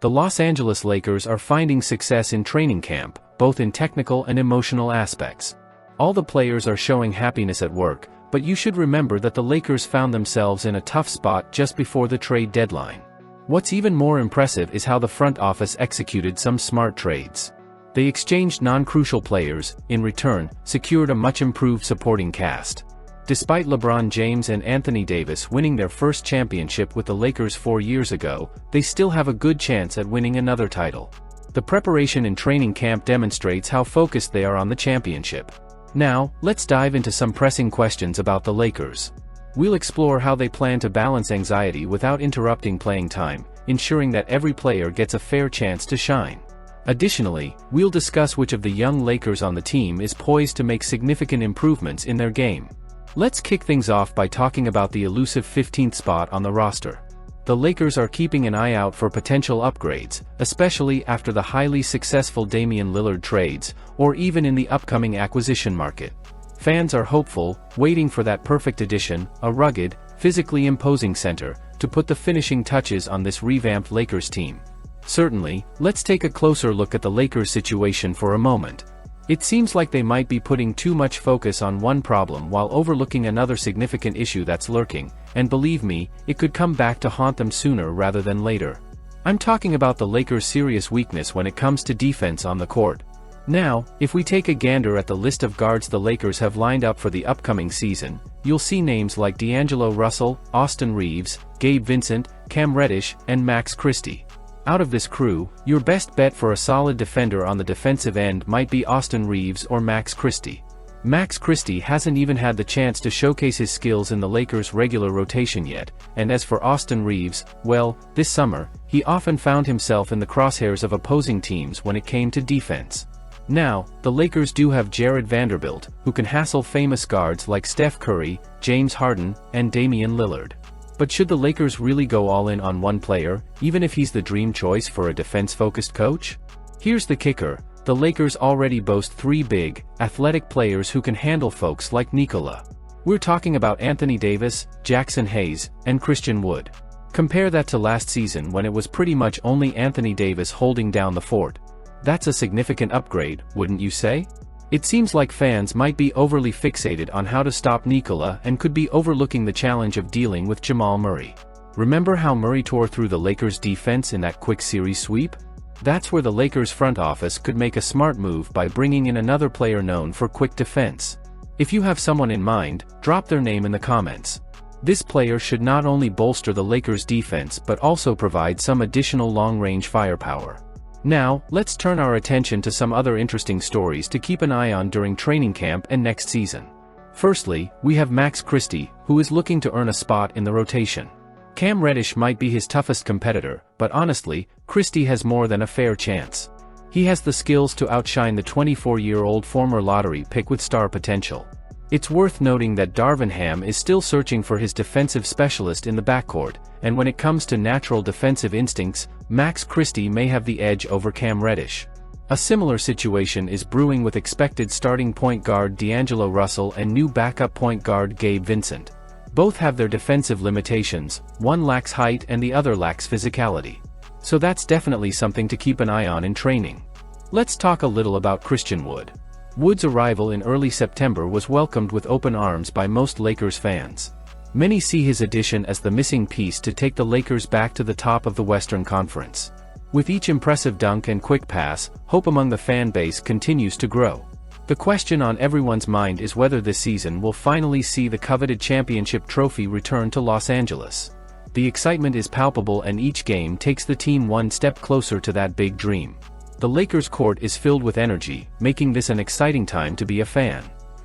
The Los Angeles Lakers are finding success in training camp, both in technical and emotional aspects. All the players are showing happiness at work, but you should remember that the Lakers found themselves in a tough spot just before the trade deadline. What's even more impressive is how the front office executed some smart trades. They exchanged non-crucial players, in return, secured a much-improved supporting cast. Despite LeBron James and Anthony Davis winning their first championship with the Lakers 4 years ago, they still have a good chance at winning another title. The preparation in training camp demonstrates how focused they are on the championship. Now, let's dive into some pressing questions about the Lakers. We'll explore how they plan to balance anxiety without interrupting playing time, ensuring that every player gets a fair chance to shine. Additionally, we'll discuss which of the young Lakers on the team is poised to make significant improvements in their game. Let's kick things off by talking about the elusive 15th spot on the roster. The Lakers are keeping an eye out for potential upgrades, especially after the highly successful Damian Lillard trades, or even in the upcoming acquisition market. Fans are hopeful, waiting for that perfect addition, a rugged, physically imposing center, to put the finishing touches on this revamped Lakers team. Certainly, let's take a closer look at the Lakers' situation for a moment. It seems like they might be putting too much focus on one problem while overlooking another significant issue that's lurking, and believe me, it could come back to haunt them sooner rather than later. I'm talking about the Lakers' serious weakness when it comes to defense on the court. Now, if we take a gander at the list of guards the Lakers have lined up for the upcoming season, you'll see names like D'Angelo Russell, Austin Reeves, Gabe Vincent, Cam Reddish, and Max Christie. Out of this crew, your best bet for a solid defender on the defensive end might be Austin Reeves or Max Christie. Max Christie hasn't even had the chance to showcase his skills in the Lakers' regular rotation yet, and as for Austin Reeves, well, this summer, he often found himself in the crosshairs of opposing teams when it came to defense. Now, the Lakers do have Jared Vanderbilt, who can hassle famous guards like Steph Curry, James Harden, and Damian Lillard. But should the Lakers really go all in on one player, even if he's the dream choice for a defense-focused coach? Here's the kicker: the Lakers already boast 3 big, athletic players who can handle folks like Nikola. We're talking about Anthony Davis, Jackson Hayes, and Christian Wood. Compare that to last season when it was pretty much only Anthony Davis holding down the fort. That's a significant upgrade, wouldn't you say? It seems like fans might be overly fixated on how to stop Nikola and could be overlooking the challenge of dealing with Jamal Murray. Remember how Murray tore through the Lakers' defense in that quick series sweep? That's where the Lakers' front office could make a smart move by bringing in another player known for quick defense. If you have someone in mind, drop their name in the comments. This player should not only bolster the Lakers' defense but also provide some additional long-range firepower. Now, let's turn our attention to some other interesting stories to keep an eye on during training camp and next season. Firstly, we have Max Christie, who is looking to earn a spot in the rotation. Cam Reddish might be his toughest competitor, but honestly, Christie has more than a fair chance. He has the skills to outshine the 24-year-old former lottery pick with star potential. It's worth noting that Darvin Ham is still searching for his defensive specialist in the backcourt, and when it comes to natural defensive instincts, Max Christie may have the edge over Cam Reddish. A similar situation is brewing with expected starting point guard D'Angelo Russell and new backup point guard Gabe Vincent. Both have their defensive limitations, one lacks height and the other lacks physicality. So that's definitely something to keep an eye on in training. Let's talk a little about Christian Wood. Wood's arrival in early September was welcomed with open arms by most Lakers fans. Many see his addition as the missing piece to take the Lakers back to the top of the Western Conference. With each impressive dunk and quick pass, hope among the fan base continues to grow. The question on everyone's mind is whether this season will finally see the coveted championship trophy return to Los Angeles. The excitement is palpable and each game takes the team one step closer to that big dream. The Lakers' court is filled with energy, making this an exciting time to be a fan.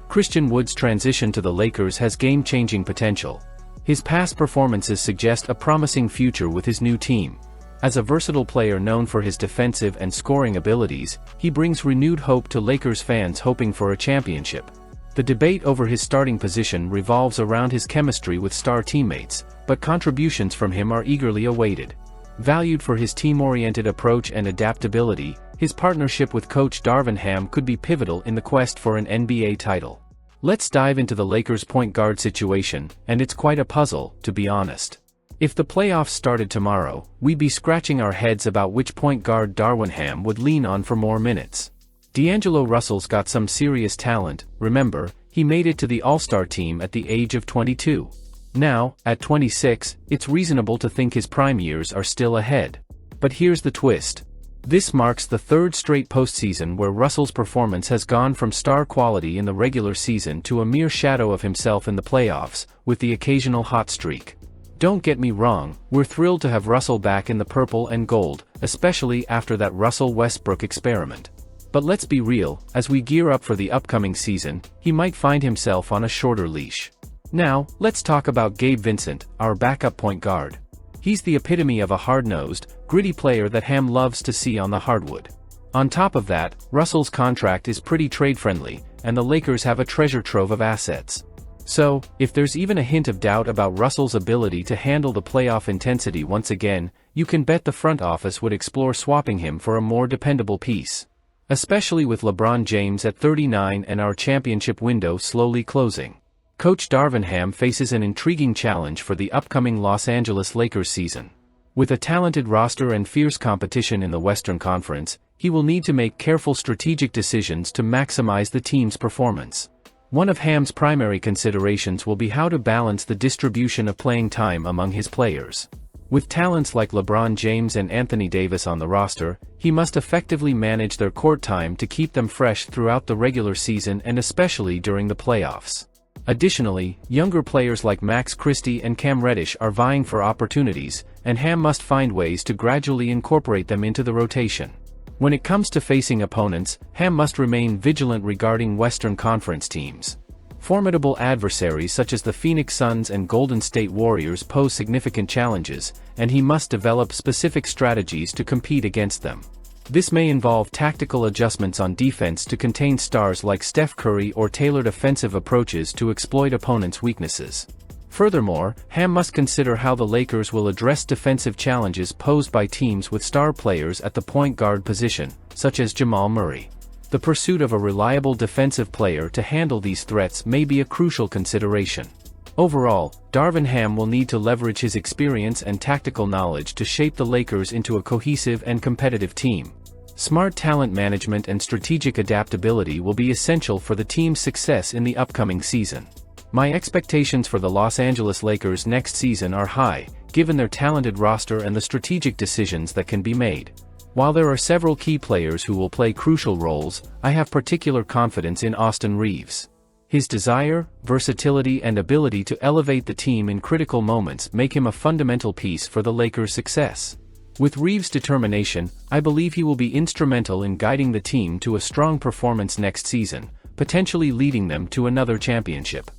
Christian Wood's transition to the Lakers has game-changing potential. His past performances suggest a promising future with his new team. As a versatile player known for his defensive and scoring abilities, he brings renewed hope to Lakers fans hoping for a championship. The debate over his starting position revolves around his chemistry with star teammates, but contributions from him are eagerly awaited. Valued for his team-oriented approach and adaptability, his partnership with coach Darvin Ham could be pivotal in the quest for an NBA title. Let's dive into the Lakers' point guard situation, and it's quite a puzzle, to be honest. If the playoffs started tomorrow, we'd be scratching our heads about which point guard Darvin Ham would lean on for more minutes. D'Angelo Russell's got some serious talent. Remember, he made it to the All-Star team at the age of 22. Now, at 26, it's reasonable to think his prime years are still ahead. But here's the twist. This marks the third straight postseason where Russell's performance has gone from star quality in the regular season to a mere shadow of himself in the playoffs, with the occasional hot streak. Don't get me wrong, we're thrilled to have Russell back in the purple and gold, especially after that Russell Westbrook experiment. But let's be real, as we gear up for the upcoming season, he might find himself on a shorter leash. Now, let's talk about Gabe Vincent, our backup point guard. He's the epitome of a hard-nosed, gritty player that Ham loves to see on the hardwood. On top of that, Russell's contract is pretty trade-friendly, and the Lakers have a treasure trove of assets. So, if there's even a hint of doubt about Russell's ability to handle the playoff intensity once again, you can bet the front office would explore swapping him for a more dependable piece. Especially with LeBron James at 39 and our championship window slowly closing. Coach Darvin Ham faces an intriguing challenge for the upcoming Los Angeles Lakers season. With a talented roster and fierce competition in the Western Conference, he will need to make careful strategic decisions to maximize the team's performance. One of Ham's primary considerations will be how to balance the distribution of playing time among his players. With talents like LeBron James and Anthony Davis on the roster, he must effectively manage their court time to keep them fresh throughout the regular season and especially during the playoffs. Additionally, younger players like Max Christie and Cam Reddish are vying for opportunities, and Ham must find ways to gradually incorporate them into the rotation. When it comes to facing opponents, Ham must remain vigilant regarding Western Conference teams. Formidable adversaries such as the Phoenix Suns and Golden State Warriors pose significant challenges, and he must develop specific strategies to compete against them. This may involve tactical adjustments on defense to contain stars like Steph Curry or tailored offensive approaches to exploit opponents' weaknesses. Furthermore, Ham must consider how the Lakers will address defensive challenges posed by teams with star players at the point guard position, such as Jamal Murray. The pursuit of a reliable defensive player to handle these threats may be a crucial consideration. Overall, Darvin Ham will need to leverage his experience and tactical knowledge to shape the Lakers into a cohesive and competitive team. Smart talent management and strategic adaptability will be essential for the team's success in the upcoming season. My expectations for the Los Angeles Lakers next season are high, given their talented roster and the strategic decisions that can be made. While there are several key players who will play crucial roles, I have particular confidence in Austin Reaves. His desire, versatility and ability to elevate the team in critical moments make him a fundamental piece for the Lakers' success. With Reaves' determination, I believe he will be instrumental in guiding the team to a strong performance next season, potentially leading them to another championship.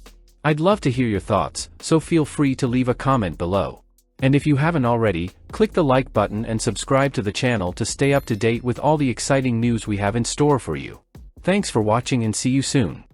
I'd love to hear your thoughts, so feel free to leave a comment below. And if you haven't already, click the like button and subscribe to the channel to stay up to date with all the exciting news we have in store for you. Thanks for watching and see you soon.